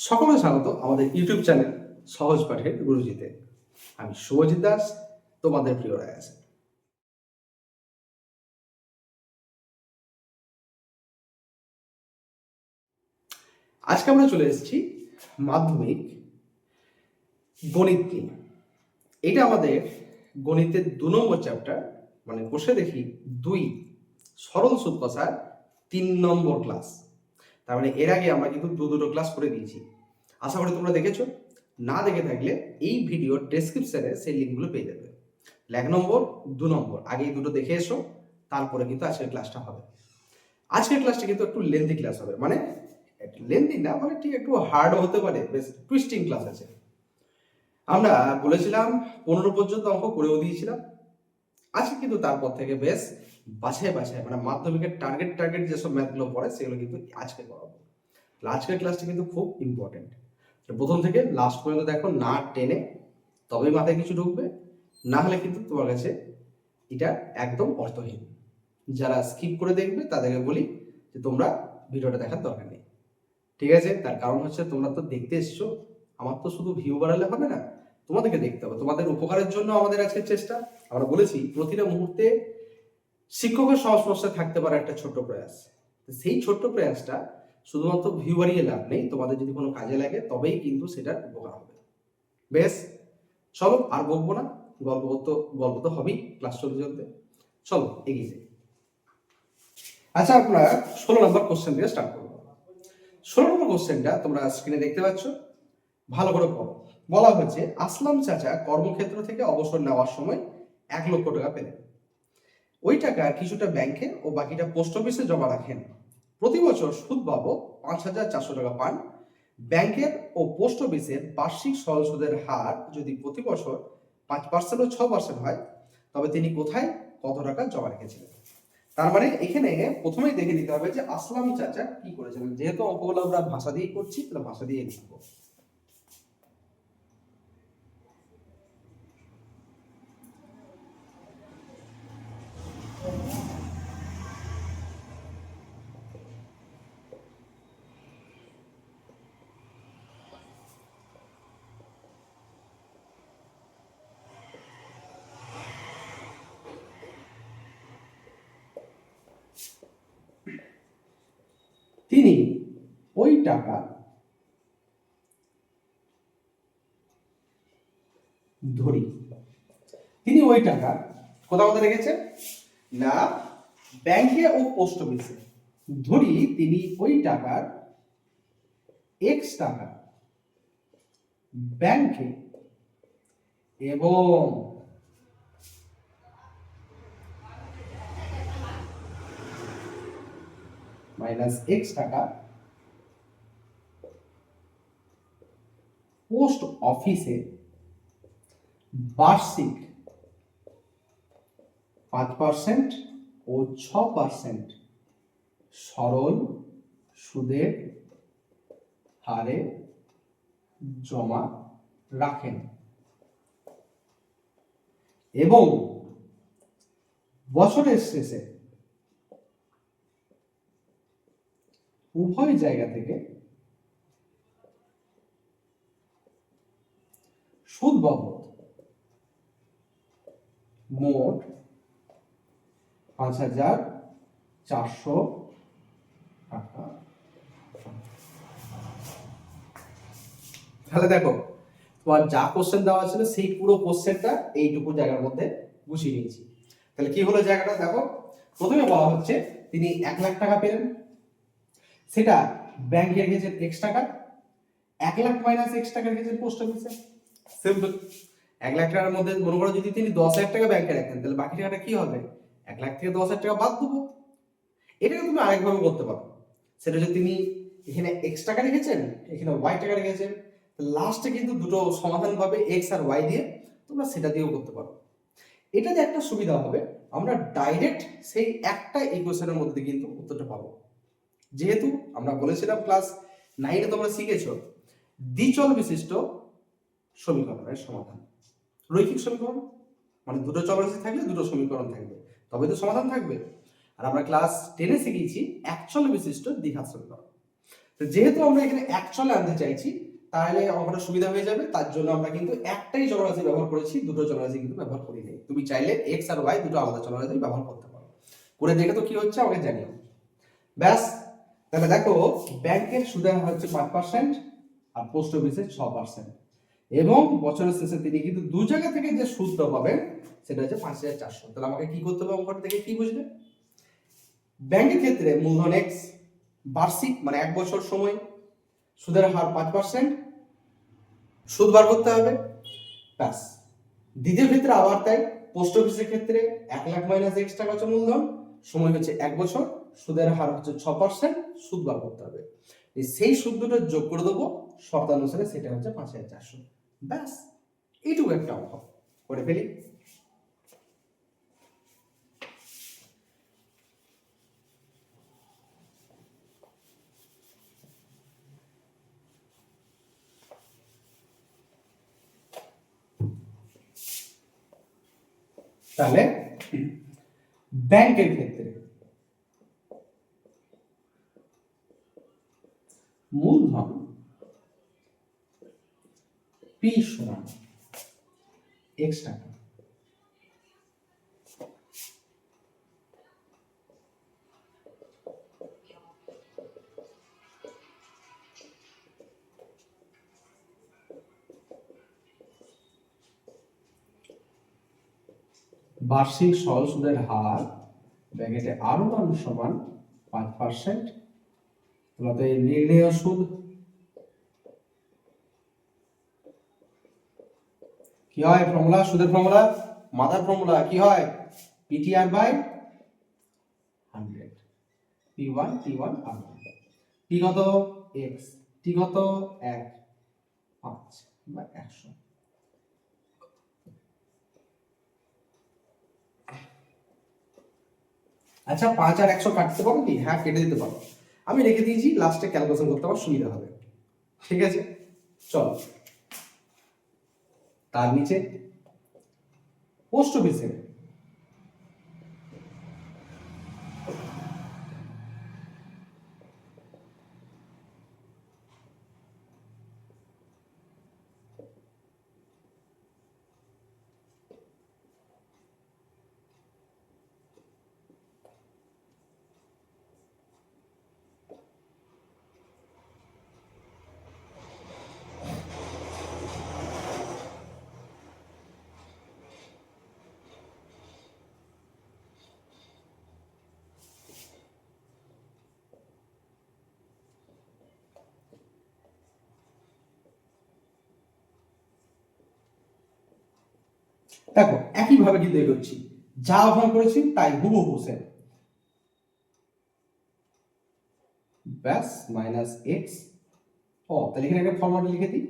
সকলে স্বাগত আমাদের ইউটিউব চ্যানেল সহজ পাঠের গুরুজিতে। আমি শুভজিৎ দাস, তোমাদের প্রিয় রায় আছে। আজকে আমরা চলে এসেছি মাধ্যমিক গণিত নিয়ে। এটা আমাদের গণিতের 2 নম্বর চ্যাপ্টার, মানে বসে দেখি 2 সরল সুদ কষার 3 নম্বর ক্লাস। তার মানে এর আগে আমরা কিন্তু দুটো ক্লাস করে দিয়েছি। আশা করি তোমরা দেখেছো। না দেখে থাকলে এই ভিডিওর ডেসক্রিপশনে সেই লিঙ্কগুলো পেয়ে যাবে। 1 নম্বর 2 নম্বর আগে এই দুটো দেখে এসো, তারপরে কিন্তু আজকের ক্লাসটা হবে। আজকের ক্লাসটা কিন্তু একটু লেন্থি ক্লাস হবে, মানে লেন্থি না, মানে ঠিক একটু হার্ডও হতে পারে, বেশ টুইস্টিং ক্লাস আছে। আমরা বলেছিলাম 15 পর্যন্ত অঙ্ক করেও দিয়েছিলাম। আজকে কিন্তু তারপর থেকে বেশ বাছাই বাছাই, মানে মাধ্যমিকের টার্গেট যেসব ম্যাথগুলো পড়ে সেগুলো কিন্তু আজকে করাবো। আজকের ক্লাসটা কিন্তু খুব ইম্পর্টেন্ট। প্রথম থেকে লাস্ট পর্যন্ত দেখো, না টেনে তবেই মাথায় কিছু ঢুকবে, না হলে কিন্তু তোমার কাছে এটা একদম অর্থহীন। যারা স্কিপ করে দেখবে তাদেরকে বলি যে তোমরা ভিডিওটা দেখার দরকার নেই, ঠিক আছে? তার কারণ হচ্ছে তোমরা তো দেখতে এসছো, আমার তো শুধু ভিউ বাড়ালে হবে না, তোমাদেরকে দেখতে হবে। তোমাদের উপকারের জন্য আমাদের আজকের চেষ্টা। আমরা বলেছি প্রতিটা মুহূর্তে শিক্ষকের সংস্পর্শে থাকতে পারে একটা ছোট্ট প্রয়াস। সেই ছোট্ট প্রয়াসটা শুধুমাত্র ভিউ বাড়িয়ে লাভ নেই, তোমাদের যদি কোনো কাজে লাগে তবেই কিন্তু সেটার উপকার হবে। বেশ, চলো আর বকবো না, গল্প তো হবেই ক্লাস চলতে চলতে। চলো এগিয়ে যাই। আচ্ছা, আমরা 16 নম্বর কোশ্চেন দিয়ে স্টার্ট করবো। 16 নম্বর কোশ্চেনটা তোমরা স্ক্রিনে দেখতে পাচ্ছ, ভালো করে পড়ো। বলা হয়েছে আসলাম চাচা কর্মক্ষেত্র থেকে অবসর নেওয়ার সময় 1 লক্ষ টাকা পেলেন। ওই টাকা কিছুটা ব্যাংকে ও বাকিটা পোস্ট অফিসে জমা রাখেন। প্রতি বছর সুদ বাবদ 5,400 টাকা পান। ব্যাংকের ও পোস্ট অফিসের বার্ষিক সরল সুদের হার যদি প্রতি বছর 5% ও 6% হয়, তবে তিনি কোথায় কত টাকা জমা রেখেছিলেন? তার মানে এখানে প্রথমেই দেখে নিতে হবে যে আসলাম চাচা কি করেছিলেন। যেহেতু অঙ্কগুলো আমরা ভাষা দিয়ে করছি, তাহলে ভাষা দিয়ে লিখবো। তিনি ওই টাকা ধরি, তিনি ওই টাকা কোথাও রেখেছেন না, ব্যাংকে ও পোস্ট অফিসে। ধরি তিনি ওই টাকার এক্স টাকা ব্যাংকে এবং মাইনাস এক্স টাকা পোস্ট অফিসে বার্ষিক 5% ও 6% সরল সুদের হারে জমা রাখেন এবং বছরের শেষে উভয় জায়গা থেকে সুদ বাবদ মোট 5,400 টাকা। তাহলে দেখো, তোমার যা কোশ্চেন দেওয়া ছিল সেই পুরো কোশ্চেনটা এইটুকু জায়গার মধ্যে গুছিয়ে নিয়েছি। তাহলে কি হলো জায়গাটা দেখো, প্রথমে বলা হচ্ছে তিনি 1 লাখ টাকা পেলেন, সেটা ব্যাংকে রেখেছেন এক্স টাকা। 1 লাখ মাইনাস এক্স টাকা রেখেছেন পোস্ট অফিসে। সিম্পল। 1 লাখ টাকার মধ্যে মনে করো যদি তিনি 10,000 টাকা ব্যাংকে রাখেন, তাহলে বাকি টাকাটা কি হবে? 1 লাখ থেকে 10,000 টাকা বাদ দেবো। এটাকে তুমি আরেকভাবে করতে পারো। সেটা হচ্ছে তিনি এখানে এক্স টাকা রেখেছেন, এখানে ওয়াই টাকা রেখেছেন, লাস্টে কিন্তু দুটো সমাধান পাবে এক্স আর ওয়াই দিয়ে, তোমরা সেটা দিয়েও করতে পারো। এটা যে একটা সুবিধা হবে, আমরা ডাইরেক্ট সেই একটা ইকুয়েশনের মধ্যে কিন্তু উত্তরটা পাবো। যেহেতু আমরা বলেছিলাম ক্লাস 9-এ তোমরা শিখেছো দ্বিচল বিশিষ্ট সমীকরণের সমাধান। রৈখিক সমীকরণ মানে দুটো চলরাশি থাকলে দুটো সমীকরণ থাকবে, তবে তো সমাধান থাকবে। আর আমরা ক্লাস 10-এ শিখেছি একচল বিশিষ্ট দ্বিঘাত সমীকরণ। তো যেহেতু আমরা এখানে অ্যাকচুয়ালি আনতে চাইছি, তাহলে অঙ্কটা সুবিধা হয়ে যাবে। তার জন্য আমরা কিন্তু একটাই চলরাশি ব্যবহার করেছি, দুটো চলরাশি কিন্তু ব্যবহার করিনি। তুমি চাইলে এক্স আর ওয়াই দুটো আলাদা চলরাশি ব্যবহার করতে পারো। করে দেখে তো কি হচ্ছে আমাকে জানিও। ব্যাস, তাহলে দেখো ব্যাংকের সুদের হার হচ্ছে 5% আর পোস্ট অফিসে 6%, এবং বছরের শেষে তিনি কিন্তু দু জায়গা থেকে যে সুদটা পাবেন সেটা হচ্ছে 5,400। তাহলে আমাকে কি করতে হবে অঙ্কটা থেকে কি বুঝলে? ব্যাংকের ক্ষেত্রে মূলধন এক্স, বার্ষিক মানে 1 বছর সময়, সুদের হার 5%, সুদ বার করতে হবে। ব্যাস। দ্বিতীয় ক্ষেত্রে আবার তাই, পোস্ট অফিসের ক্ষেত্রে 1 লাখ মাইনাস এক্স টাকা হচ্ছে মূলধন, সময় হচ্ছে 1 বছর, সুদের হার হচ্ছে 6%, সুদ বার করতে হবে। সেই সুদ দুটো যোগ করে দেবো শর্তানুসারে, সেটা হচ্ছে 5,400। ব্যাস, এইটুকু একটা অঙ্ক করে ফেলি। তাহলে ব্যাংকের ক্ষেত্রে মূলধন পি সমান এক্স টাকা, বার্ষিক সরল সুদের হার ব্র্যাকেটে আরো মান সমান 5%, তাহলে নির্ণেয় সুদ কি হয়? ফর্মুলা, সুদের ফর্মুলা, মাথার ফর্মুলা কি হয়? PTR by 100, P1 T1 R1, P কত? x, T কত? 1, 5 বা 100। আচ্ছা, 5 আর 100 কাটতে পারো কি? হ্যাঁ, কেটে দিতে পারো। আমি রেখে দিয়েছি, লাস্টে ক্যালকুলেশন করতে আমার সুবিধা হবে। ঠিক আছে, চলো। তার নিচে পোস্ট অফিসে দেখো একইভাবে কিন্তু এগোচ্ছি, যা অফার করেছি তাই হুবহু সেম। ব্যাস, মাইনাস এক্স, ও তাহলে এখানে একটা ফর্মুলা লিখে দিই,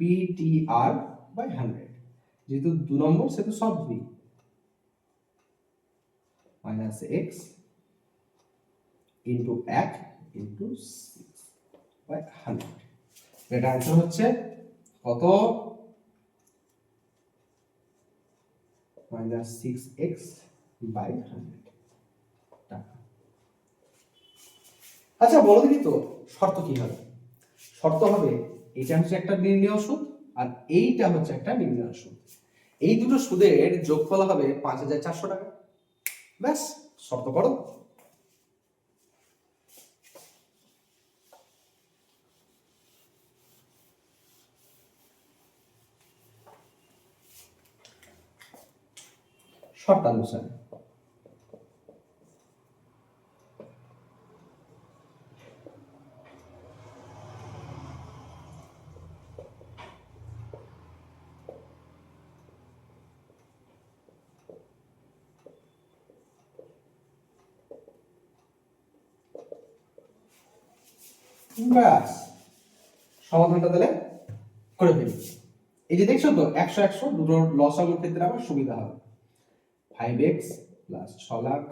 পিটিআর বাই 100, যেহেতু 2 নম্বর সেহেতু সব 2, minus X into 1 into 6 by 100। এটা আনসার হচ্ছে কত? মাইনাস 6x বাই 100 টাকা। আচ্ছা বলো দেখি তো শর্ত কি হবে? শর্ত হবে এটা হচ্ছে একটা নির্ণেয় সুদ আর এইটা হচ্ছে একটা নির্ণেয় সুদ, এই দুটো সুদের যোগফল হবে 5,400 টাকা। ব্যাস, শর্ত করো। শর্তানুসারে ব্যাস, সমাধানটা তাহলে করে ফেলি। এই যে দেখছো তো 100 দুটো লসাগুর ক্ষেত্রে আমার সুবিধা হবে। 5x প্লাস 6 লাখ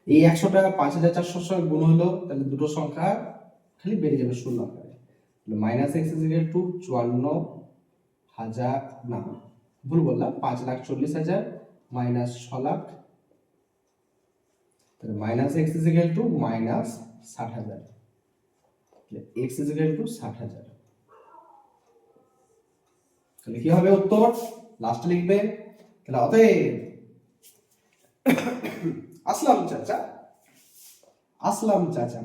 এই 100 টাকা 5,400 সঙ্গে গুণ হলো, তাহলে দুটো সংখ্যা খালি বেড়ে যাবে 0 আকারে। Minus x is equal to 54,000, না ভুল বললাম, 5,40,000 মাইনাস 6,00,000, তাহলে minus x is equal to minus 60,000, x is equal to 60,000। তাহলে কি হবে উত্তর? লাস্টে লিখবে। তাহলে অতএব আসলাম চাচা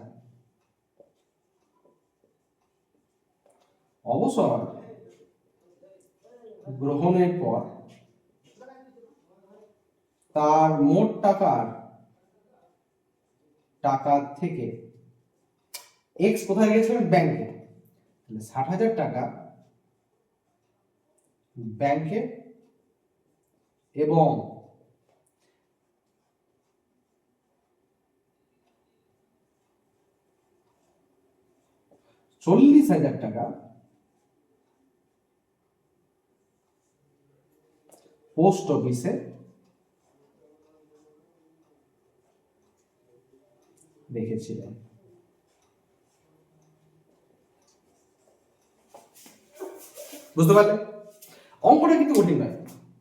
অবসর গ্রহণের পর তার মোট টাকা থেকে এক্স কোথায় গিয়েছিলেন? ব্যাংকে। তাহলে 60,000 টাকা ব্যাংকে এবং 40,000 টাকা পোস্ট অফিসে রেখেছিলেন। বুঝতে পারলে? অঙ্কটা কিন্তু কঠিন নয়।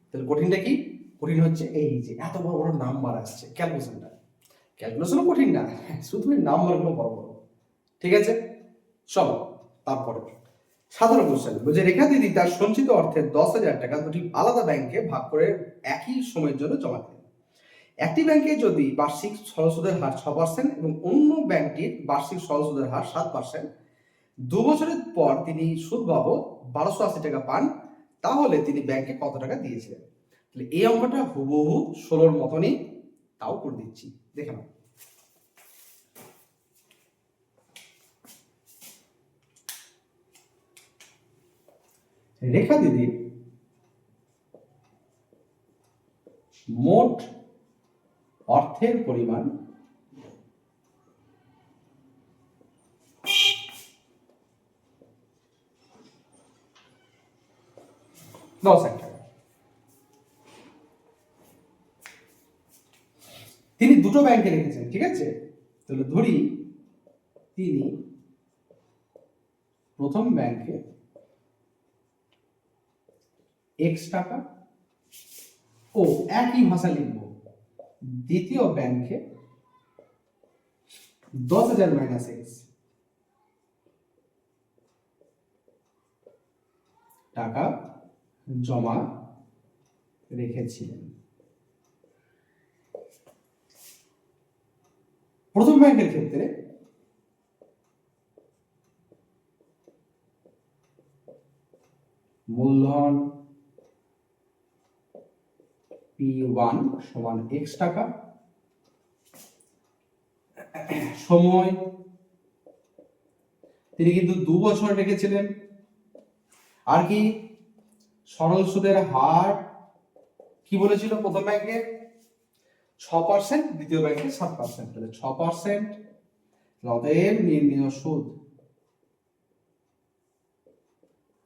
তাহলে কঠিনটা কি? কঠিন হচ্ছে এই যে এত বড় বড় নাম্বার আসছে, ক্যালকুলেশনও কঠিন না, শুধু নাম্বারগুলো বড় বড়। ঠিক আছে, চলো তারপরে সাধারণ কোশ্চেন। যে রেখা দিদি তার সঞ্চিত অর্থের 10,000 টাকা দুটি আলাদা ব্যাংকে ভাগ করে একই সময়ের জন্য জমা দেন। একটি ব্যাংকে যদি বার্ষিক সরল সুদের হার 6% এবং অন্য ব্যাংকটির বার্ষিক সরল সুদের হার 7%, 2 বছরের পর তিনি সুদ বাবদ 1280 টাকা পান, তাহলে তিনি ব্যাংকে কত টাকা দিয়েছিলেন? তাহলে এই অঙ্কটা হুবহু 16-র মতনই, তাও করে দিচ্ছি, দেখে নাও। রেখা দিদি মোট অর্থের পরিমাণ 10,000 টাকা। তিনি দুটো ব্যাংকে রেখেছেন, ঠিক আছে? তাহলে ধরি তিনি প্রথম ব্যাংকে x টাকা, ও একই ভাষা লিখব, দ্বিতীয় ব্যাংকে 10,000 মাইনাস x টাকা জমা রেখেছিলেন। প্রথম ব্যাংকের ক্ষেত্রে মূলধন P1 সমান x টাকা, সময় তিনি কিন্তু 2 বছর রেখেছিলেন, আর কি সরল সুদের হার কি বলেছিল? প্রথম ব্যাংকে 6%, দ্বিতীয় ব্যাংকে 7%, তাহলে 6%। অতএব নির্ণীয় সুদ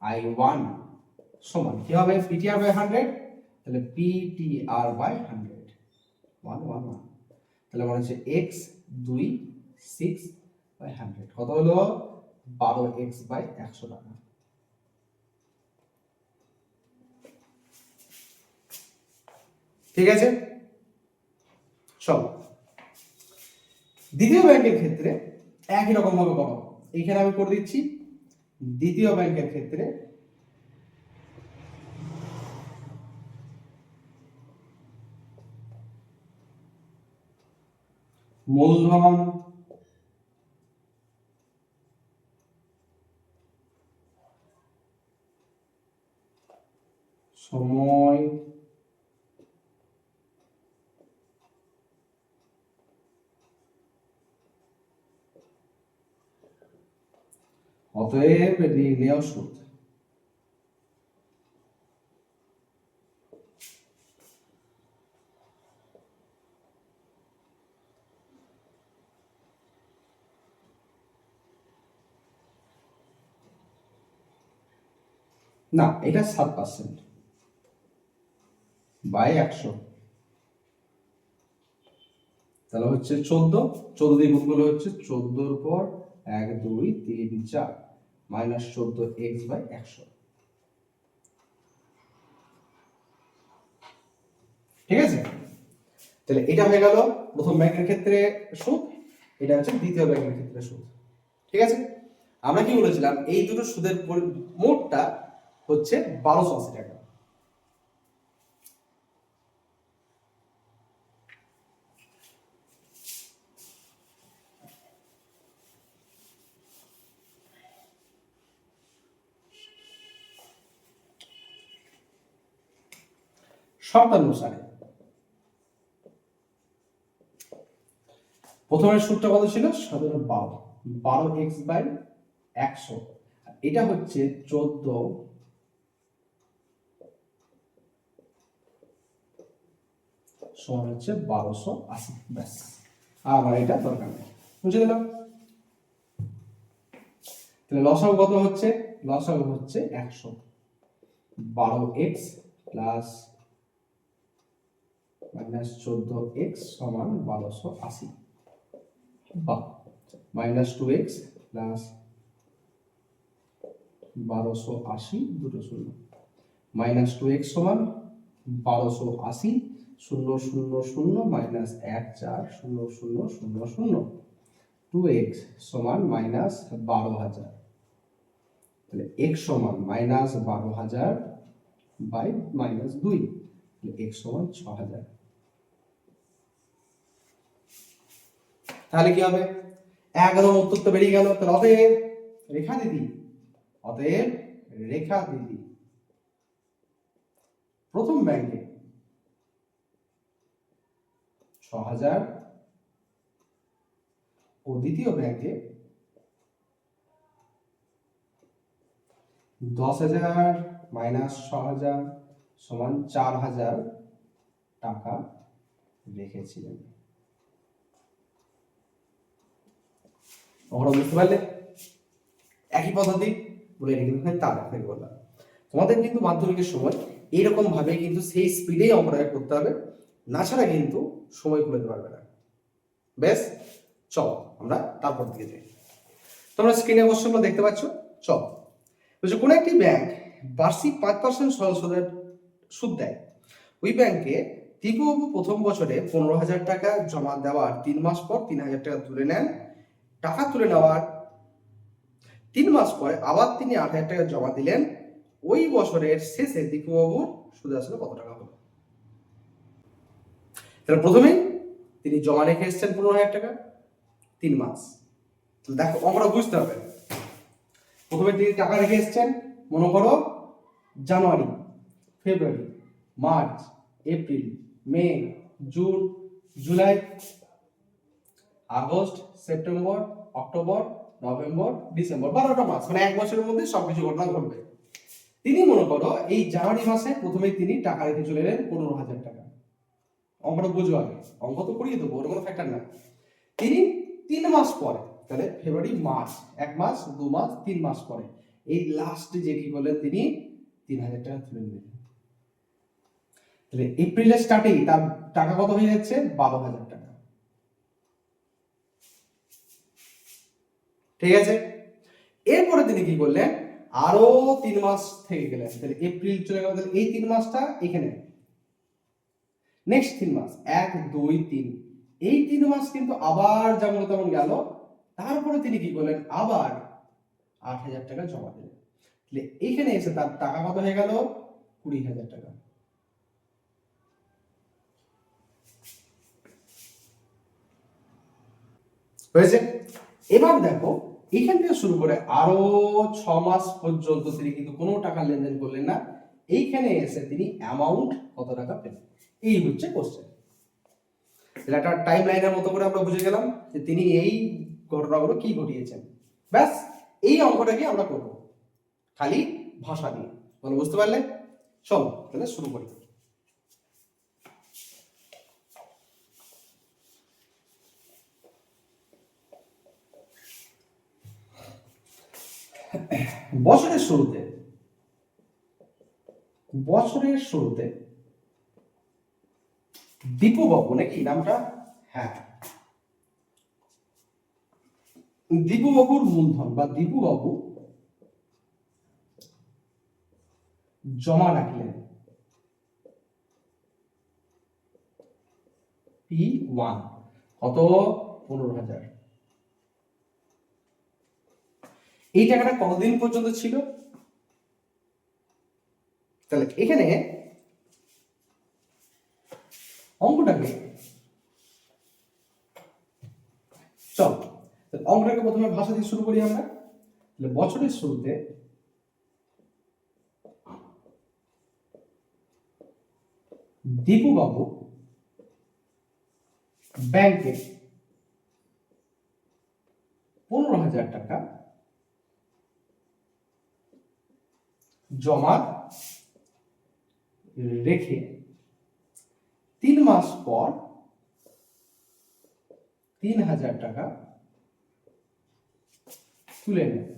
I1 সমান কি হবে? PTR বাই 100, তাহলে PTR বাই 100 1 তাহলে মনে হচ্ছে x 2 6 বাই 100 কত হলো? 12x বাই 100 টাকা। ঠিক আছে, চলো দ্বিতীয় ব্যাংকের ক্ষেত্রে একই রকম ভাবে করো। এইখানে আমি করে দিচ্ছি। দ্বিতীয় ব্যাংকের ক্ষেত্রে মূলধন সময় অতএব নির্ণেয় সুদ। না, এটা 7% বাই 100, তাহলে হচ্ছে 14 দিয়ে গুণ করলে হচ্ছে 14-র পর 1 2 3 4 মাইনাস 14x বাই 100। ঠিক আছে, তাহলে এটা হয়ে গেল প্রথম ব্যাংকের ক্ষেত্রে সুদ, এটা হচ্ছে দ্বিতীয় ব্যাংকের ক্ষেত্রে সুদ। ঠিক আছে, আমরা কি বলেছিলাম এই দুটো সুদের মোটটা হচ্ছে 1280 টাকা। শর্তানুসারে প্রথমের সুদটা কত ছিল? 12x বাই 100, এটা হচ্ছে 14 সমান হচ্ছে 1280। ব্যাস, আমার এটা দরকার নেই, বুঝে দিলাম। তাহলে লসাগু কত হচ্ছে? লসাগু হচ্ছে 100, 12x প্লাস মাইনাস 14x সমান 1280, বা মাইনাস 2x প্লাস 1280 দুটো শূন্য, মাইনাস 2x সমান 1280, 0 0 0 মাইনাস 1 4 0 0 0 0, 2x সমান মাইনাস 12,000। তাহলে x সমান মাইনাস 12,000 বাই মাইনাস 2, x সমান 6,000। তাহলে কি হবে? একদম উত্তর তো বেরিয়ে গেল। তাহলে অতএব রেখা দিদি, অতএব রেখা দিদি প্রথম ব্যাংকে 6,000 ও দ্বিতীয় ব্যাংকে 10,000 মাইনাস 6,000 সমান 4,000 টাকা রেখেছিলেন। তোমরা বুঝতে পারলে? একই পদ্ধতি বলে রেখে দিতে তার আপনাকে বললাম। তোমাদের কিন্তু মাধ্যমিকের সময় এইরকম ভাবে কিন্তু সেই স্পিডেই অঙ্কটা করতে হবে, না ছাড়া কিন্তু সময় কুলাতে পারবে না। বেশ, চলো আমরা তারপর দিকে যাই। তোমরা স্ক্রিনে কোশ্চেনগুলো দেখতে পাচ্ছ। চলো, বলছে কোন একটি ব্যাংক বার্ষিক 5% সরল সুদের সুদ দেয়। ওই ব্যাংকে দীপুবাবু প্রথম বছরে 15,000 টাকা জমা দেওয়ার 3 মাস পর 3,000 টাকা তুলে নেন। টাকা তুলে নেওয়ার 3 মাস পরে আবার তিনি 8,000 টাকা জমা দিলেন। ওই বছরের শেষে দীপুবাবুর সুদ আসলে কত টাকা হলো? তাহলে প্রথমেই তিনি জমা রেখে এসেছেন 15,000 টাকা, 3 মাস। দেখো অঙ্কটা বুঝতে হবে। প্রথমে তিনি টাকা রেখে এসেছেন, মনে করো জানুয়ারি, ফেব্রুয়ারি, মার্চ, এপ্রিল, মে, জুন, জুলাই, আগস্ট, সেপ্টেম্বর, অক্টোবর, নভেম্বর, ডিসেম্বর, 12টা মাস, মানে এক বছরের মধ্যে সবকিছু ঘটনা ঘটবে। তিনি মনে করো এই জানুয়ারি মাসে প্রথমে তিনি টাকা রেখে চলে এলেন 15,000 টাকা। অঙ্কটা বুঝো আগে, অঙ্ক তো করিয়ে দেবো, ওর কোনো ফ্যাক্টর না। তিনি 3 মাস পরে, তাহলে ফেব্রুয়ারি মার্চ 1 মাস 2 মাস 3 মাস পরে এই লাস্ট যে কি করলেন তিনি 3,000 টাকা তুলে নিলেন। তাহলে এপ্রিলের স্টার্টেই তার টাকা কত হয়ে যাচ্ছে? 12,000 টাকা। ঠিক আছে, এরপরে তিনি কি করলেন? আরো 3 মাস থেকে গেলেন, তাহলে এপ্রিল চলে গেল, তাহলে এই 3 মাসটা এখানে, নেক্সট 3 মাস 1 2 3, এই 3 মাস কিন্তু আবার যেমন তেমন গেল। তারপরে তিনি কি করলেন? আবার 8,000 টাকা জমা দিলেন। তাহলে এখানে এসে তার টাকা কত হয়ে গেল? 20,000 টাকা। হয়েছে? এবার দেখো এখান থেকে শুরু করে আরো 6 মাস পর্যন্ত তিনি কিন্তু কোনো টাকা লেনদেন করলেন না। এইখানে এসে তিনি অ্যামাউন্ট কত টাকা পেলেন, এই হচ্ছে কোশ্চেন। তাহলে একটা টাইম লাইনের মতো করে আমরা বুঝে গেলাম যে তিনি এই ঘটনাগুলো কি ঘটিয়েছেন। ব্যাস, এই অঙ্কটাকে আমরা করব খালি ভাষা দিয়ে। বলো বুঝতে পারলে? চলো তাহলে শুরু করি। বছরের শুরুতে দীপুবাবু, নাকি নামটা? হ্যাঁ, দীপুবাবুর মূলধন বা দীপুবাবু জমা রাখলেন P1 কত 15,000। এই টাকাটা কতদিন পর্যন্ত ছিল? তাহলে এখানে অঙ্কটাকে চল অঙ্কটাকে প্রথমে ভাষা দিয়ে শুরু করি আমরা। তাহলে বছরের শুরুতে দীপু বাবু ব্যাংকে 15,000 টাকা জমা রেখে 3 মাস পর 3,000 টাকা তুলে নেন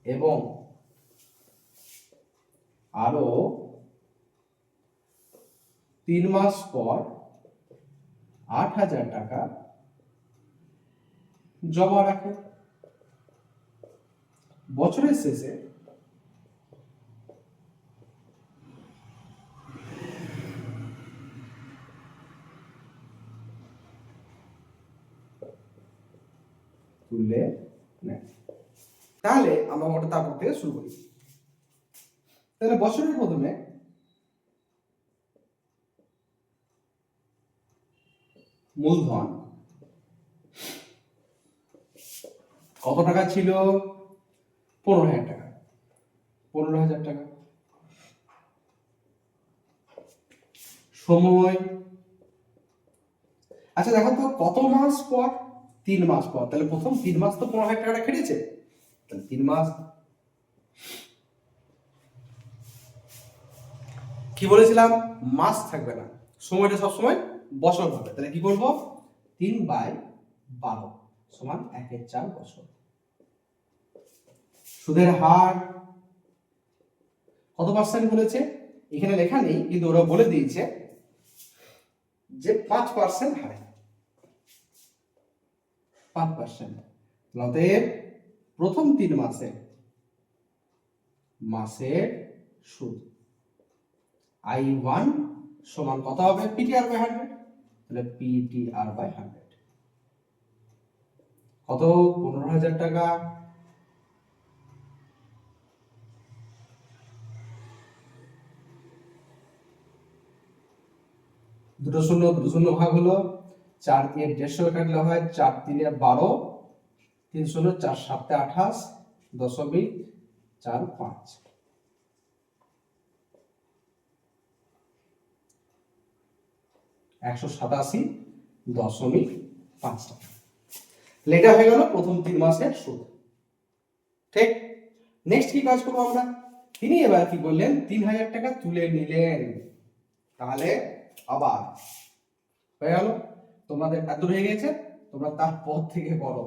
এবং আরো 3 মাস পর 8,000 টাকা জমা রাখে। বছরের শেষে তুলে নেন। তাহলে আমরা ওটা তারপর থেকে শুরু করি। তাহলে বছরের প্রথমে মূলধন কত টাকা ছিল? 15,000 টাকা। 15,000 টাকা। সময় আচ্ছা দেখো তো কত মাস পর? 3 মাস পর। তাহলে প্রথম 3 মাস তো 15,000 টাকাটা কেটেছে, তাহলে 3 মাস। কি বলেছিলাম? মাস থাকবে না, সময়টা সবসময় বছর হবে। তাহলে কি করবো? 3/12 সমান 1/4 বছর। সুদের হার কত পার্সেন্ট বলেছে? এখানে লেখা নেই, কিন্তু ওরা বলে দিয়েছে যে 5% হারে 5%। অতএব প্রথম 3 মাসের সুদ I1 সমান কত হবে? PTR/100। তাহলে PTR/100 কত? 15,000 টাকা। দুটো শূন্য ভাগ হলো, 4 দিয়ে 150 কাটলে হয় 4 3 12, 3 শূন্য 4 7 28 দশমিক 45 187.5 টাকা। এটা হয়ে গেল প্রথম 3 মাসের সুদ। ঠিক। নেক্সট কি কাজ করবো আমরা? তিনি এবার কি করলেন? 3,000 টাকা তুলে নিলেন। তাহলে আবার হয়ে গেল। তোমাদের এত হয়ে গেছে, তোমরা তারপর থেকে করো।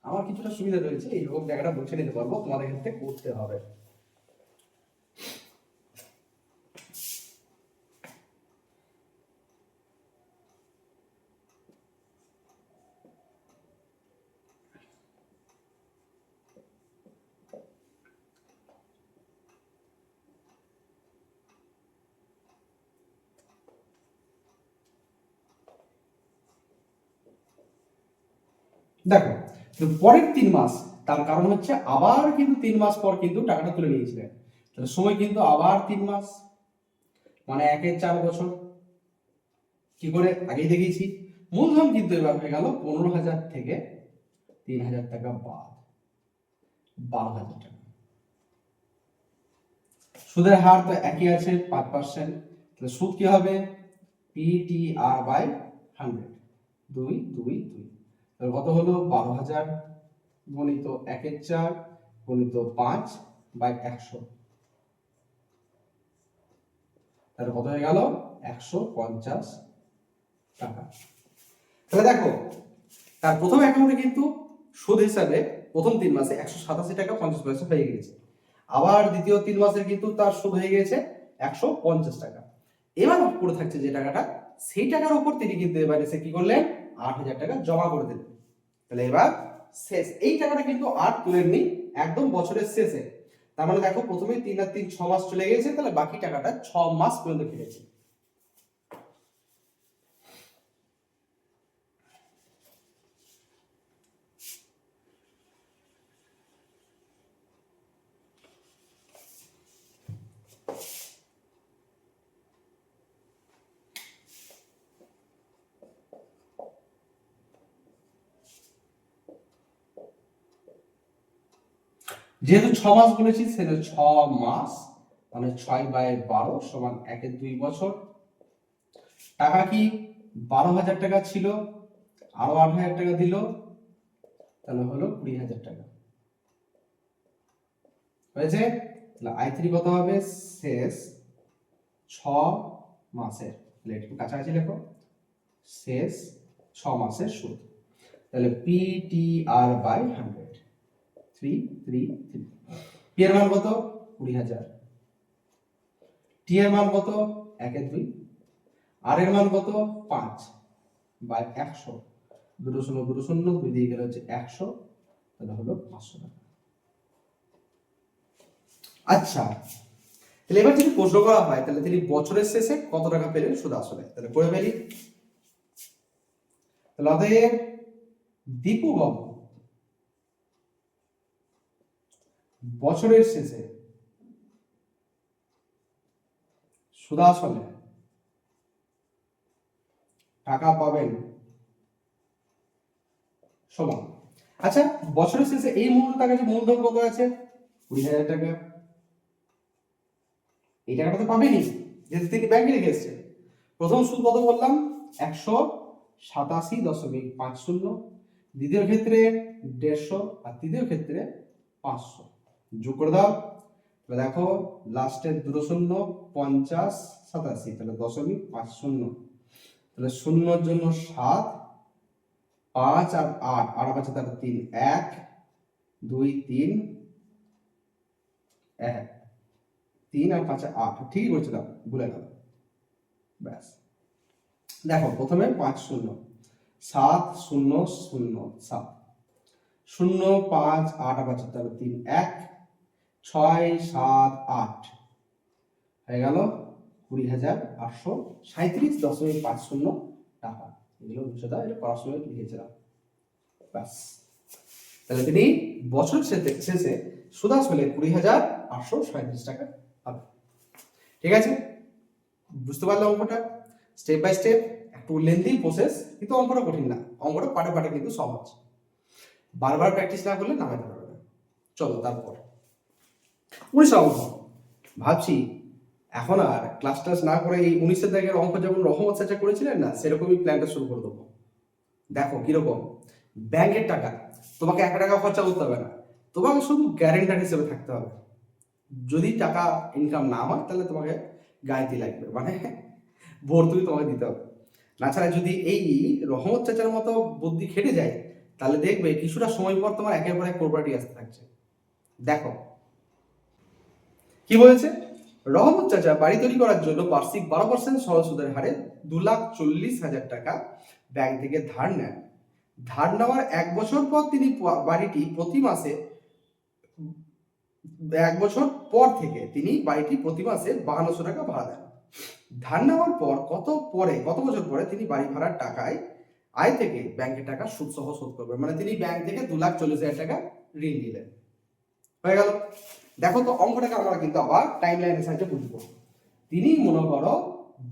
আমার কিছুটা সুবিধা রয়েছে, এইরকম জায়গাটা বুঝে নিতে পারবো, তোমাদের ক্ষেত্রে করতে হবে। দেখো পরের 3 মাস, তার কারণ হচ্ছে আবার কিন্তু 3 মাস পর কিন্তু টাকাটা তুলে নিয়েছিলেন। তাহলে সময় কিন্তু আবার 3 মাস, মানে 1/4 বছর। কি করে? আগেই দেখিয়েছি। মূলধন কিন্তু এবার হয়ে গেল 15,000 থেকে 3,000 টাকা বাদ 12,000 টাকা। সুদের হার তো একই আছে 5%। তাহলে সুদ কি হবে? PTR/100 2 2 2। তাহলে কত হলো? 12,000 গুণিত 1/4 গুণিত 5/100। তাহলে কত হয়ে গেল? 150 টাকা। তাহলে দেখো তার প্রথম অ্যাকাউন্টে কিন্তু সুদ হিসাবে প্রথম 3 মাসে 187 টাকা 50 পয়সা হয়ে গেছে। আবার দ্বিতীয় 3 মাসে কিন্তু তার সুদ হয়ে গেছে 150 টাকা। এবার পড়ে থাকছে যে টাকাটা, সেই টাকার উপর তিনি কিন্তু এবার এসে কি করলেন? 8,000 টাকা জমা করে দিলেন। তাহলে এবার শেষ, এই টাকাটা কিন্তু আর তুলেননি, একদম বছরের শেষে। তার মানে দেখো প্রথমে 3 আর 3 6 মাস চলে গেছে, তাহলে বাকি টাকাটা 6 মাস পর্যন্ত কেটেছে। যেহেতু 6 মাস বলেছি সেটা 6 মাস, মানে 6/12 সমান 1-2 বছর। টাকা কি 12,000 টাকা ছিল, আরো 8,000 টাকা দিল, তাহলে হলো 20,000 টাকা হয়েছে। তাহলে I3 কত হবে শেষ 6 মাসের, তাহলে একটু কাছাকাছি লেখো, শেষ 6 মাসের সুদ। তাহলে PTR/100 333। পি এর মান কত 20,000, টি এর মান কত 1-2, আর এর মান কত 5/100, 2 শূন্য 2 শূন্য 2 দিয়ে গেলে হচ্ছে 100, তাহলে হলো 500 টাকা। আচ্ছা, তাহলে এবার যদি প্রশ্ন করা হয় তাহলে তিনি বছরের শেষে কত টাকা পেলেন সুদ আসলে, তাহলে করে ফেলি। তাহলে অতএব দীপু বাবু বছরের শেষে সুদ আসলে টাকা পাবেন সমান। আচ্ছা, বছরের শেষে এই মুহূর্তে তার কাছে মূলধন কত আছে 20,000 টাকা, এই টাকাটা তো পাবেনি যেহেতু তিনি ব্যাংকে রেখে এসেছে। প্রথম সুদ কত বললাম 187.50, দ্বিতীয় ক্ষেত্রে 150 আর তৃতীয় ক্ষেত্রে 500, যোগ করে দাও। তাহলে দেখো লাস্টের 2 শূন্য 50 87, তাহলে 0.50, তাহলে শূন্যর জন্য 7, 5 আর 8, 8 5 তাহলে 3, 1 2 3 1, 3 আর 5 8, ঠিকই বলছিলাম, ভুলে গেল। ব্যাস দেখো প্রথমে 5 শূন্য 7 0 0 7, 0 5 8 5 তাহলে 3 1 6 7 8 হয়ে গেল 20,837.50 টাকা। এগুলো বুঝে দাও, এটা পড়ার সময় লিখেছিলাম। ব্যাস, তাহলে তিনি বছর শেষে সুদ আসলে 20,837 টাকা পাবে। ঠিক আছে, বুঝতে পারলে অঙ্কটা স্টেপ বাই স্টেপ, একটু লেন্দি প্রসেস, কিন্তু অঙ্কটা কঠিন না, অঙ্কটা পাটে পাটে কিন্তু সহজ, বারবার প্র্যাকটিস না করলে নামাতে পারবে না। চলো তারপর 19 অঙ্ক। ভাবছি এখন আর ক্লাস টাস না করে এই 19-এর দাগের অঙ্ক যেমন রহমত চাচা করেছিলেন না, সেরকমই প্ল্যানটা শুরু করে দেবো। দেখো কিরকম, ব্যাংকের টাকা, তোমাকে 1 টাকা খরচা করতে হবে না, তোমাকে শুধু গ্যারেন্টার হিসেবে থাকতে হবে। যদি টাকা ইনকাম না হয় তাহলে তোমাকে গাইতে লাগবে, মানে ভর্তুকি তোমাকে দিতে হবে। তাছাড়া যদি এই রহমত চাচার মতো বুদ্ধি খেটে যায় তাহলে দেখবে কিছুটা সময় পর তোমার একের পর এক প্রপার্টি আসতে থাকছে। দেখো কি বলেছে, রহমত চাচা বাড়ি তৈরি করার জন্য বার্ষিক 12% সরল সুদের হারে 2,40,000 টাকা ব্যাংক থেকে ধার নেন। ধার নেওয়ার 1 বছর পর তিনি বাড়িটি প্রতি মাসে 1 বছর পর থেকে তিনি বাড়িটি প্রতি মাসে 5200 টাকা ভাড়া দেন। ধার নেওয়ার পর কত বছর পরে তিনি বাড়ি ভাড়ার টাকায় আয় থেকে ব্যাংকের টাকা সুদ সহ শোধ করবেন, মানে তিনি ব্যাংক থেকে 2,40,000 টাকা ঋণ নিলেন। হয়ে গেল। দেখো তো অঙ্কটাকে আমরা কিন্তু আবার টাইম লাইনের সাহায্যে বুঝবো। তিনি মনে করো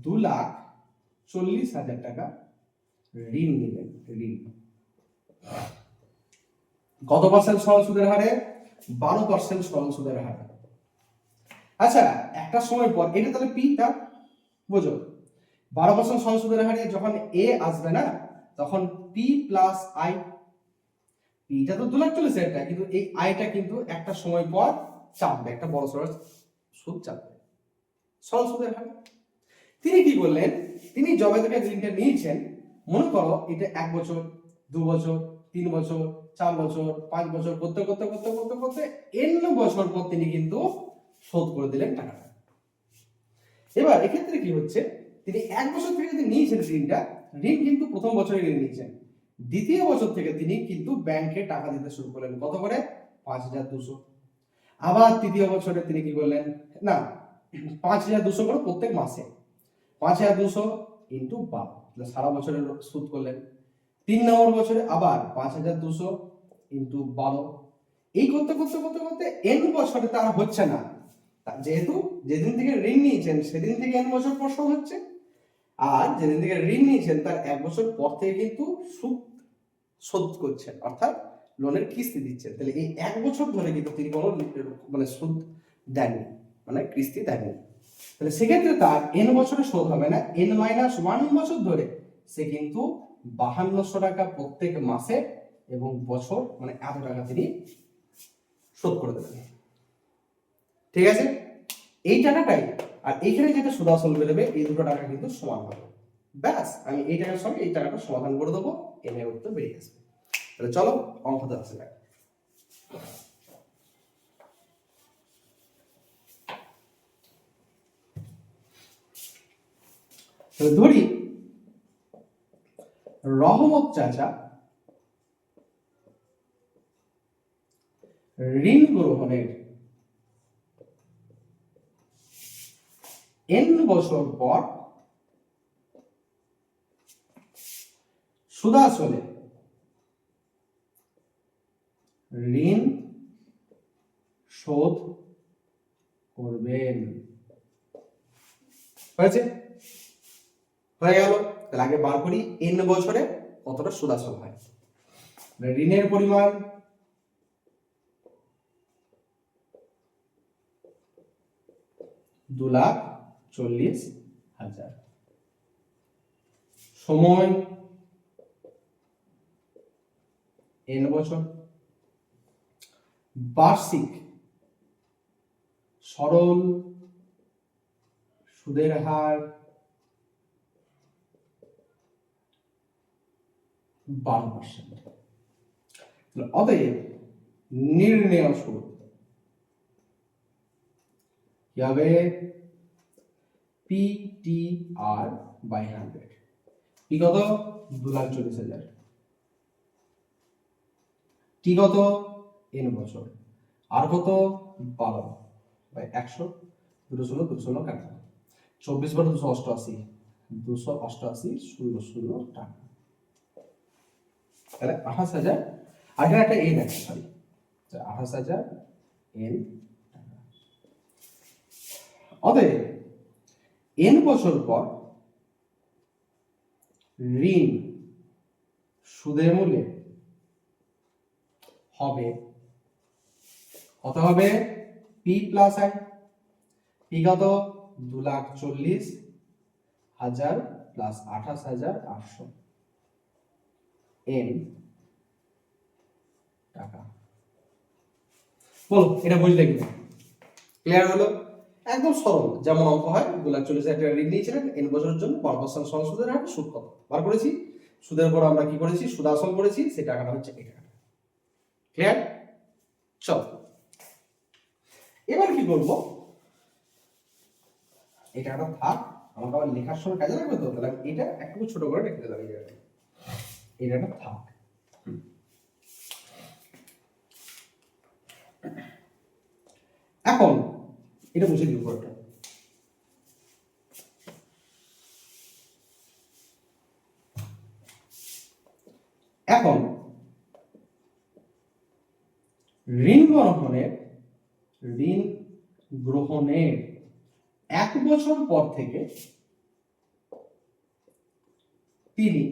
2,40,000 টাকা ঋণ নিলেন, ঋণ কত পার্সেন্ট সরল সুদের হারে 12% সরল সুদের হারে। আচ্ছা, একটা সময় পর এটা তাহলে পিটা বুঝো, 12% সরল সুদের হারে যখন এ আসবে না তখন পি প্লাস আই, পিটা তো 2,40,000 টাকা, কিন্তু এই আইটা কিন্তু একটা সময় পর চাপবে, একটা বড় সরল সুদ চাপবে সরল সুদের হারে। তিনি কি করলেন, তিনি জবে থেকে ঋণটা নিয়েছেন, মনে করো এটা 1 বছর 2 বছর 3 বছর 4 বছর 5 বছর করতে করতে করতে করতে করতে n বছর পর তিনি কিন্তু শোধ করে দিলেন টাকাটা। এবার এক্ষেত্রে কি হচ্ছে, তিনি 1 বছর থেকে যদি নিয়েছেন ঋণটা, ঋণ কিন্তু প্রথম বছরে ঋণ নিয়েছেন, দ্বিতীয় বছর থেকে তিনি কিন্তু ব্যাংকে টাকা দিতে শুরু করলেন, কত করে 5,200। আবার তৃতীয় বছরে তিনি কি করলেন, না 5,200 করে প্রত্যেক মাসে, 5,200 ইন্টু 12, সারা বছরের সুদ করলেন। 3 নম্বর বছরে আবার 5,200 ইন্টু 12, এই করতে করতে করতে করতে n বছরে তার হচ্ছে না, যেহেতু যেদিন থেকে ঋণ নিয়েছেন সেদিন থেকে n বছর পর শোধ হচ্ছে, আর যেদিন থেকে ঋণ নিয়েছেন তার 1 বছর পর থেকে কিন্তু সুদ শোধ করছেন, অর্থাৎ লোনের কিস্তি দিচ্ছেন। তাহলে এই 1 বছর ধরে কিন্তু তিনি কোনো মানে সুদ দেননি, মানে কিস্তি দেননি। তাহলে সেক্ষেত্রে তার n বছরে শোধ হবে না, n-1 বছর ধরে সে কিন্তু 5200 টাকা প্রত্যেক মাসে এবং বছর মানে এত টাকা তিনি শোধ করে দেবেন। ঠিক আছে, এই টাকাটাই আর এইখানে যেটা সুদ আসল বেরোবে এই দুটো টাকা কিন্তু সমান হবে। ব্যাস, আমি এই টাকার সঙ্গে এই টাকাটা সমাধান করে দেবো, n এর উত্তর বেরিয়ে আসবে। তাহলে চলো অঙ্কতে আসা যাক। ধরি রহমত চাচা ঋণ গ্রহণের n বছর পর সুদাসলে ঋণ শোধ করবেন। হয়েছে, হয়ে গেল। তাহলে আগে বার করি n বছরে কতটা সুদাসল হয়। ঋণের পরিমাণ $2,40,000, সময় n বছর, বার্ষিক সরল সুদের হার 12%। অতএব নির্ণেয় সুদ কি হবে, PTR/100। পি কত, 2,40,000, টি কত, n বছর, আর কত 12/100, 200 কাটা 24/288, 288,000 টাকা। তাহলে 28,000, আর একটা n আছে, সরি 28,000 n টাকা। অতএব n বছর পর ঋণ সুদের মূল্যে হবে কত, হবে P প্লাস I, P কত, 2,40,000 প্লাস 28,800 n টাকা। বলো এটা বুঝলে কিনা, ক্লিয়ার হলো? একদম সরল, যেমন অঙ্ক হয় 2,40,000 টাকা ঋণ নিয়েছিলেন n বছরের জন্য, 12% সরল সুদের হার, সুদ কত বার করেছি, সুদের উপর আমরা কি করেছি, সুদ আসল করেছি, সেই টাকাটা হচ্ছে এই টাকাটা। ক্লিয়ার? চল এবার কি করব, এই টাকাটা থাক, আমাকে আবার লেখার সময় কাজে লাগবে তো, তাহলে এটা একটু ছোট করে রেখে দিলাম, এই টাকাটা থাক। এখন এটা বুঝে দিব পুরোটা। এখন ঋণ গ্রহণের 1 বছর পর থেকে তিনি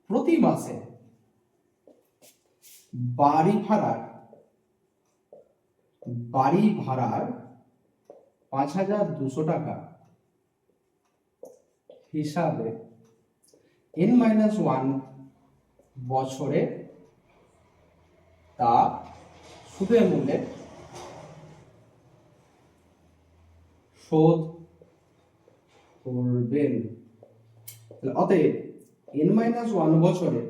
প্রতি মাসে বাড়ি ভাড়ার 5,200 টাকা হিসাবে n-1 বছরে তা সুদের মূল্যে শোধ করবেন। অতএব n-1 বছরে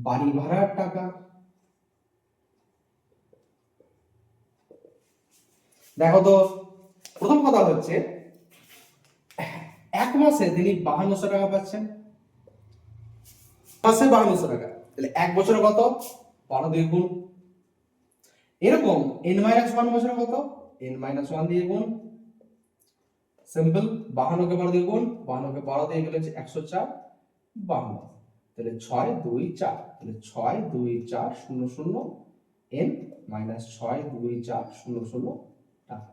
বাড়ি ভাড়ার টাকা, দেখো তো প্রথম কথা হচ্ছে 1 মাসে তিনি 5200 টাকা পাচ্ছেন, মাসে 5200 টাকা, তাহলে 1 বছরে কত, 12 দিয়ে গুণ, এরকম n-1 বছরে কত, n-1 দিয়ে গুণ, সিম্পল, 52 কে 12 দিয়ে গুণ, 52 কে 12 দিয়ে গেলে 104, 52, তাহলে 6 2 4, তাহলে 6 2 4 0 0 n মাইনাস 6 2 4 0 0 টাকা।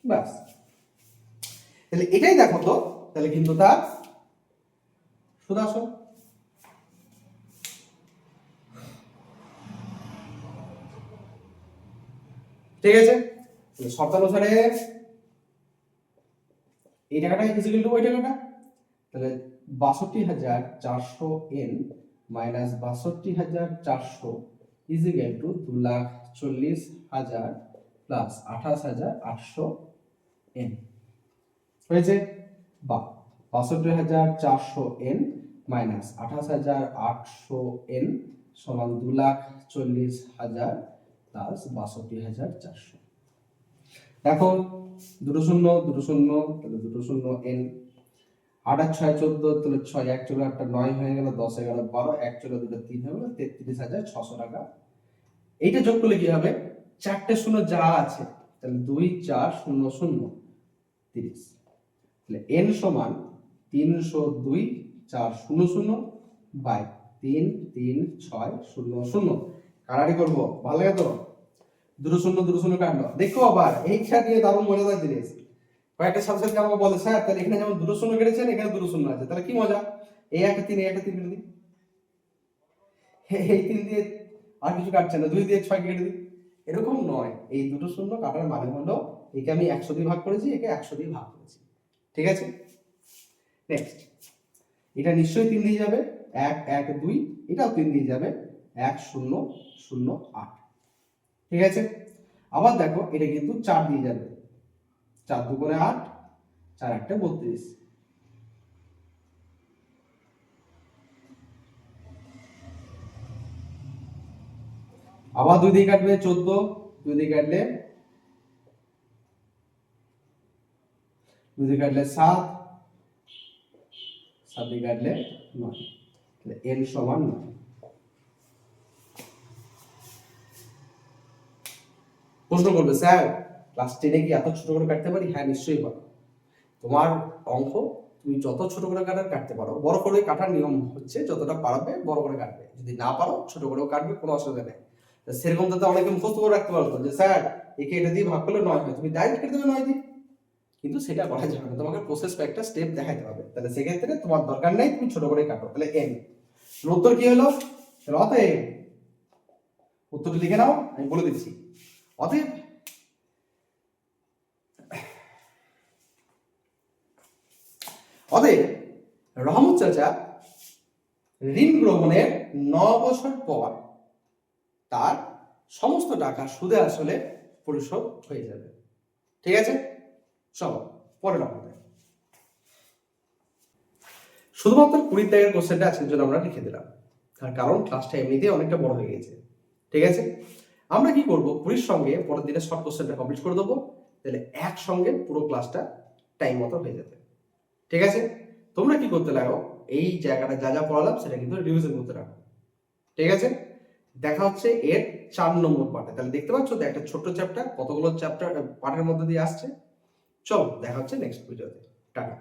বাস, তাহলে এটাই দেখো তো, তাহলে কিন্তু তার সুদ আসল। ঠিক আছে, শর্তানুসারে এই টাকাটা ইকুয়াল টু ওই টাকাটা, তাহলে 62,400 n minus 62,400 equal to 2,40,000 plus 28,800 n হয়েছে। বা 62,400 n মাইনাস 28,800 n সমান 2,40,000 প্লাস 62,400। দেখো দুটো শূন্য দুটো শূন্য, তাহলে দুটো শূন্য n, 8 আর 6 14, তাহলে 6 1 চলে 8 9 হয়ে গেল, 10 11 12, 1 চলে 2 3 হয়ে গেল, 33,600 টাকা। এইটা যোগ করলে কি হবে, চারটে শূন্য যা আছে, তাহলে 2 4 0 0 30, তাহলে n সমান 302 4 0 0 বাই 3 3 6 0 0। কাটাকাটি করবো, ভালো লাগে তো, দুটো শূন্য কাটলো। দেখো আবার এই খেলা নিয়ে দারুণ মজাদার জিনিস, কয়েকটা সাবজেক্ট আমাকে বলে স্যার তাহলে এখানে যেমন দুটো শূন্য কেটেছেন এখানে দুটো শূন্য আছে, তাহলে কি মজা, এই একটা 3 এই একটা 3 কেটে দিই, এই 3 দিয়ে আর কিছু কাটছে না, 2 দিয়ে 6 কেটে দিই। এরকম নয়, এই দুটো শূন্য কাটার মানে হলো একে আমি 100 দিয়ে ভাগ করেছি, একে 100 দিয়ে ভাগ করেছি। ঠিক আছে, নেক্সট, এটা নিশ্চয়ই 3 দিয়ে যাবে, 1 1 2, এটাও 3 দিয়ে যাবে, 1 0 0 8। ঠিক আছে, আবার দেখো এটা কিন্তু 4 দিয়ে যাবে, 4 2 করে 8, 4 8 32। আবার 2 দিয়ে কাটবে 14, 2 দিয়ে কাটলে 7, 7 দিয়ে কাটলে 9, তাহলে n সমান 9। প্রশ্ন করবে স্যার ক্লাস 10 এ কি এত ছোট করে কাটতে পারি? হ্যাঁ নিশ্চয়ই পারো, তোমার অঙ্ক তুমি যত ছোট করে কাটতে পারো। বড় করে কাটার নিয়ম হচ্ছে যতটা পারবে বড় করে কাটবে, যদি না পারো ছোট করেও কাটবে, কোনো অসুবিধা নেই। সেরকম তো অনেকে মুখস্থ করে রাখতে পারতো যে স্যার একে এটা দিয়ে ভাগ করলে 9 হয়, তুমি ডাইরেক্ট কেটে দেবে 9 দিয়ে, কিন্তু সেটা করা যাবে না, তোমাকে প্রসেস কয়েকটা স্টেপ দেখাতে হবে। তাহলে সেক্ষেত্রে তোমার দরকার নেই, তুমি ছোট করে কাটো। তাহলে n উত্তর কি হলো, অতএব উত্তরটা লিখে নাও, আমি বলে দিচ্ছি। অতএব রহমত চাচা ঋণ গ্রহণের 9 বছর পর তার সমস্ত টাকা সুদে আসলে পরিশোধ হয়ে যাবে। ঠিক আছে, চলো পরের অঙ্কে। শুধুমাত্র 20 দাগের কোশ্চেনটা আজকের জন্য আমরা লিখে দিলাম, তার কারণ ক্লাসটা এমনিতেই অনেকটা বড় হয়ে গেছে। ঠিক আছে, আমরা কি করব, 20 সঙ্গে পরের দিনে শর্ট কোশ্চেনটা কমপ্লিট করে দেবো, তাহলে একসঙ্গে পুরো ক্লাসটা টাইম মতো হয়ে যাবে। ঠিক আছে, তোমরা কি করতে লাগো, এই জায়গাটা যা যা পড়ালাম সেটা কিন্তু রিভিশন করতে লাগো। ঠিক আছে, দেখা হচ্ছে এর 4 নম্বর পার্টে। তাহলে দেখতে পাচ্ছ তো একটা ছোট্ট চ্যাপ্টার কতগুলো চ্যাপ্টার পার্টের মধ্যে দিয়ে আসছে। চলো দেখা হচ্ছে নেক্সট ভিডিওতে, টাটা।